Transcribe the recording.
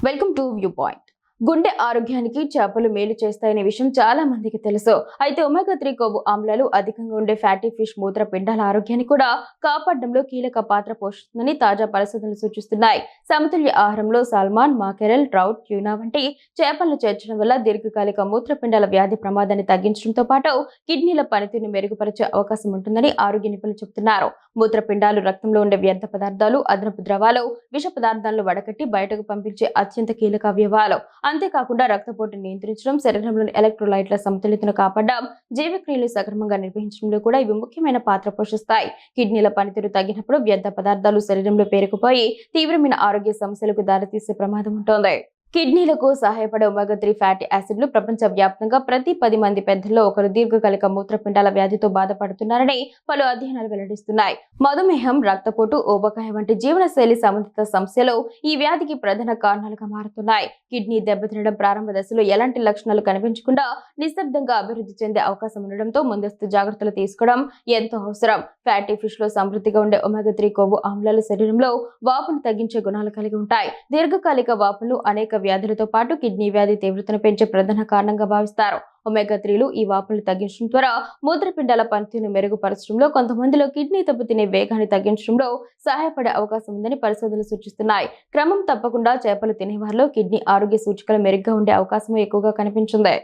Welcome to view point. గుండె ఆరోగ్యానికి చేపలు మేలు చేస్తాయనే విషయం చాలా మందికి తెలుసు. అయితే ఒమేగా 3 కొవ్వు ఆమ్లాలు అధికంగా ఉండే ఫ్యాటీ ఫిష్ మూత్రపిండాల ఆరోగ్యాన్ని కూడా కాపాడడంలో కీలక పాత్ర పోషిస్తుందని తాజా పరిశోధనలు సూచిస్తున్నాయి. సమతుల్య ఆహారంలో సాల్మాన్, మాకెరెల్, ట్రౌట్, ట్యూనా వంటి చేపలను చేర్చడం వల్ల దీర్ఘకాలిక మూత్రపిండాల వ్యాధి ప్రమాదాన్ని తగ్గించడంతో పాటు కిడ్నీల పనితీరును మెరుగుపరిచే అవకాశం ఉంటుందని ఆరోగ్య నిపుణులు చెబుతున్నారు. మూత్రపిండాలు రక్తంలో ఉండే వ్యర్థ పదార్థాలు, అదనపు ద్రవాలు, విష పదార్థాలను వడకట్టి బయటకు పంపించే అత్యంత కీలక అవయవాలు. అంతేకాకుండా రక్తపోటును నియంత్రించడం, శరీరంలోని ఎలక్ట్రోలైట్ల సమతుల్యతను కాపాడడం, జీవక్రియలు సక్రమంగా నిర్వహించడంలో కూడా ఇవి ముఖ్యమైన పాత్ర పోషిస్తాయి. కిడ్నీల పనితీరు తగ్గినప్పుడు వ్యర్థ పదార్థాలు శరీరంలో పేరుకుపోయి తీవ్రమైన ఆరోగ్య సమస్యలకు దారితీసే ప్రమాదం ఉంటుంది. కిడ్నీలకు సహాయపడే ఒమేగా 3 ఫ్యాటీ యాసిడ్లు ప్రపంచవ్యాప్తంగా ప్రతి 10 మంది పెద్దల్లో ఒకరు దీర్ఘకాలిక మూత్రపిండాల వ్యాధితో బాధపడుతున్నారని పలు అధ్యయనాలు వెల్లడిస్తున్నాయి. మధుమేహం, రక్తపోటు, ఊబకాయం వంటి జీవనశైలి సంబంధిత సమస్యలు ఈ వ్యాధికి ప్రధాన కారణాలుగా మారుతున్నాయి. కిడ్నీ దెబ్బతినడం ప్రారంభ దశలో ఎలాంటి లక్షణాలు కనిపించకుండా నిశ్శబ్దంగా అభివృద్ధి చెందే అవకాశం ఉండడంతో ముందస్తు జాగ్రత్తలు తీసుకోవడం ఎంతో అవసరం. ఫ్యాటీ ఫిష్ లో సమృద్ధిగా ఉండే ఒమేగా 3 కొవ్వు ఆమ్లాలు శరీరంలో వాపును తగ్గించే గుణాలు కలిగి ఉంటాయి. దీర్ఘకాలిక వాపులు అనేక వ్యాధులతో పాటు కిడ్నీ వ్యాధి తీవ్రతను పెంచే ప్రధాన కారణంగా భావిస్తారు. ఒమేగా 3లు ఈ వాపులు తగ్గించడం ద్వారా మూత్రపిండాల పనితీరును మెరుగుపరచడంలో, కొంతమందిలో కిడ్నీ దెబ్బతినే వేగాన్ని తగ్గించడంలో సహాయపడే అవకాశం ఉందని పరిశోధనలు సూచిస్తున్నాయి. క్రమం తప్పకుండా చేపలు తినేవారిలో కిడ్నీ ఆరోగ్య సూచికలు మెరుగ్గా ఉండే అవకాశం ఎక్కువగా కనిపించింది.